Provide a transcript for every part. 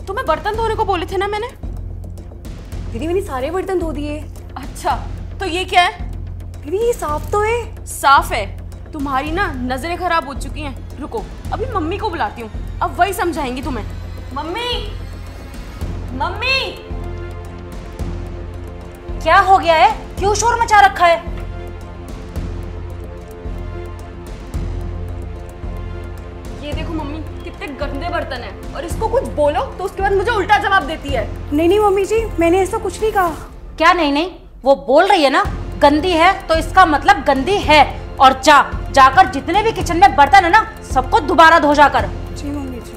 तुम्हें बर्तन धोने को बोले थे ना मैंने। दीदी मैंने सारे बर्तन धो दिए। अच्छा तो ये क्या है? दीदी ये साफ तो है। साफ है? तुम्हारी ना नजरें खराब हो चुकी हैं। रुको अभी मम्मी को बुलाती हूँ, अब वही समझाएंगी तुम्हें। Mummy, mummy. क्या हो गया है? क्यों शोर मचा रखा है? ये देखो मम्मी कितने गंदे बर्तन हैं, और इसको कुछ बोलो तो उसके बाद मुझे उल्टा जवाब देती है। नहीं नहीं मम्मी जी, मैंने ऐसा कुछ नहीं कहा। क्या नहीं नहीं? वो बोल रही है ना गंदी है, तो इसका मतलब गंदी है। और जाकर जितने भी किचन में बर्तन है ना, सबको दोबारा धो जाकर। जी मम्मी जी।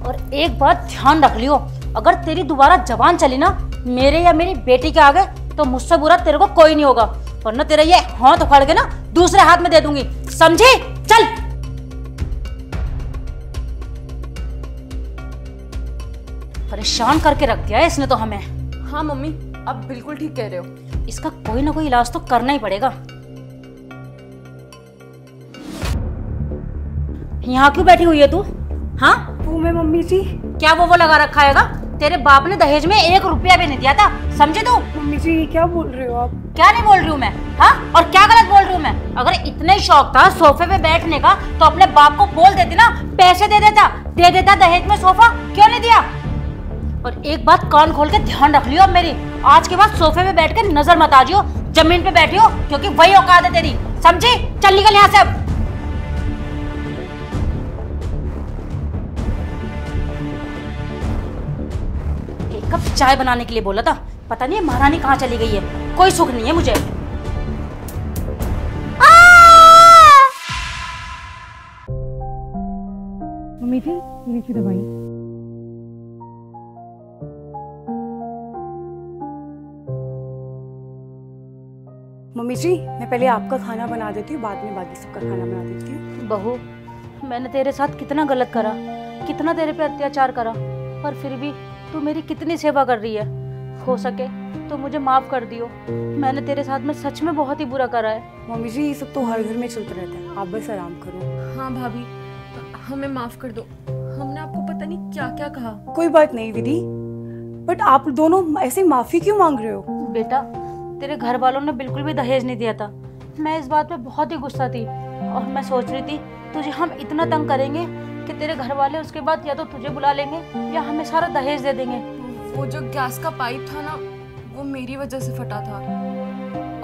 और एक बात ध्यान रख लियो, अगर तेरी दोबारा जबान चली ना मेरे या मेरी बेटी के आगे, तो मुझसे बुरा तेरे को कोई नहीं होगा, वरना तेरा ये हाथ उखाड़ के ना दूसरे हाथ में दे दूंगी, समझी? चल। परेशान करके रख दिया है इसने तो हमें। हाँ मम्मी आप बिल्कुल ठीक कह रहे हो। इसका कोई ना कोई इलाज तो करना ही पड़ेगा। यहाँ क्यों बैठी हुई है तू? हाँ वो मैं मम्मी जी। क्या वो लगा रखा हैगा? तेरे बाप ने दहेज में 1 रुपया भी नहीं दिया था, समझे तू? मम्मी जी क्या बोल रहे हो आप? क्या नहीं बोल रही हूँ मैं? हाँ, और क्या गलत बोल रही हूँ मैं? अगर इतना ही शौक था सोफे पे बैठने का, तो अपने बाप को बोल देती ना, पैसे दे देता दहेज में सोफा। क्यों नहीं दिया? और एक बात कान खोल के ध्यान रख लियो अब मेरी, आज के बाद सोफे पे बैठ के नजर मत आ जियो, जमीन पे बैठी हो, क्योंकि वही औकात है तेरी, समझी? चल निकल यहाँ से अब। एक कप चाय बनाने के लिए बोला था, पता नहीं महारानी कहाँ चली गई है, कोई सुख नहीं है मुझे। मम्मी जी लीजिए दवाई। मम्मी जी मैं पहले आपका खाना बना देती हूँ, बाद में बाकी सबका खाना बना देती हूँ। बहू, मैंने तेरे साथ कितना गलत करा, कितना तेरे पे अत्याचार करा, पर फिर भी तू मेरी कितनी सेवा कर रही है। हो सके तो मुझे माफ कर दियो, मैंने तेरे साथ में सच में बहुत ही बुरा करा है। मम्मी जी ये सब तो हर घर में चलता रहता है, आप बस आराम करो। हाँ भाभी हमें माफ कर दो, हमने आपको पता नहीं क्या क्या कहा। कोई बात नहीं दीदी, बट आप दोनों ऐसे माफी क्यों मांग रहे हो? बेटा तेरे घर वालों ने बिल्कुल भी दहेज नहीं दिया था, मैं इस बात पे बहुत ही गुस्सा थी, और मैं सोच रही थी तुझे हम इतना तंग करेंगे कि तेरे घर वाले उसके बाद या तो तुझे बुला लेंगे या हमें सारा दहेज दे देंगे। वो जो गैस का पाइप था ना, वो मेरी वजह से फटा था,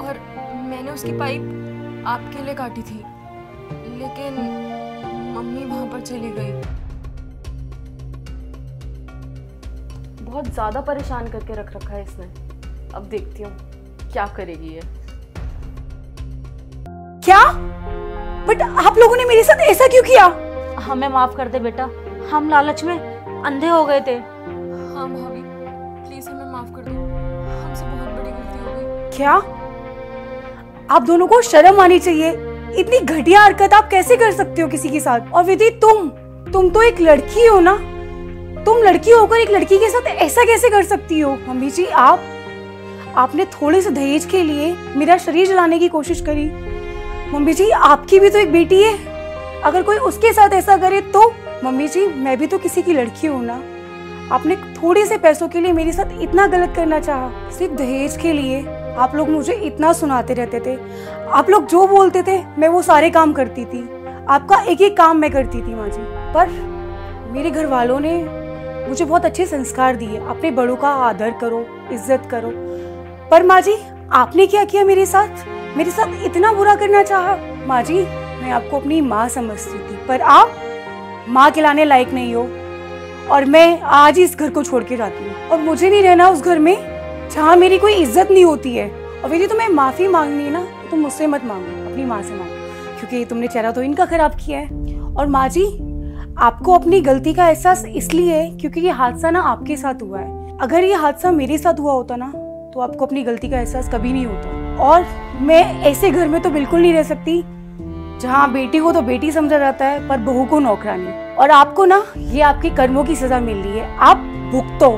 और मैंने उसकी पाइप आपके लिए काटी थी, लेकिन मम्मी वहां पर चली गई। बहुत ज्यादा परेशान करके रख रखा है इसने, अब देखती हूँ क्या करेगी ये। क्या? बट आप लोगों ने मेरे साथ ऐसा क्यों किया? हमें माफ कर दे बेटा, हम लालच में अंधे हो गए थे। हाँ भाभी प्लीज हमें माफ कर दो, हमसे बहुत बड़ी गलती हो गई। क्या? आप दोनों को शर्म आनी चाहिए, इतनी घटिया हरकत आप कैसे कर सकते हो किसी के साथ? और विधि तुम तो एक लड़की हो ना, तुम लड़की होकर एक लड़की के साथ ऐसा कैसे कर सकती हो? मम्मी जी आपने थोड़े से दहेज के लिए मेरा शरीर जलाने की कोशिश करी। मम्मी जी आपकी भी तो एक बेटी है, अगर कोई उसके साथ ऐसा करे तो? मम्मी जी मैं भी तो किसी की लड़की हूँ ना, आपने थोड़े से पैसों के लिए मेरे साथ इतना गलत करना चाहा, सिर्फ दहेज के लिए। आप लोग मुझे इतना सुनाते रहते थे, आप लोग जो बोलते थे मैं वो सारे काम करती थी, आपका एक एक काम मैं करती थी माँ जी। पर मेरे घर वालों ने मुझे बहुत अच्छे संस्कार दिए, अपने बड़ों का आदर करो, इज्जत करो। पर माँ जी आपने क्या किया मेरे साथ इतना बुरा करना चाहा। माँ जी मैं आपको अपनी माँ समझती थी, पर आप माँ खिलाने लायक नहीं हो, और मैं आज ही इस घर को छोड़ के जाती हूँ, और मुझे नहीं रहना उस घर में जहाँ मेरी कोई इज्जत नहीं होती है। और यदि तुम्हें माफी मांगनी है ना, तो मुझसे मत मांगो, अपनी माँ से मांगो, क्योंकि तुमने चेहरा तो इनका खराब किया है। और माँ जी आपको अपनी गलती का एहसास इसलिए है क्योंकि ये हादसा ना आपके साथ हुआ है। अगर ये हादसा मेरे साथ हुआ होता ना, तो आपको अपनी गलती का एहसास कभी नहीं होता। और मैं ऐसे घर में तो बिल्कुल नहीं रह सकती जहाँ बेटी को तो बेटी समझा जाता है पर बहू को नौकरानी। और आपको ना ये आपके कर्मों की सजा मिल रही है, आप भुगतो।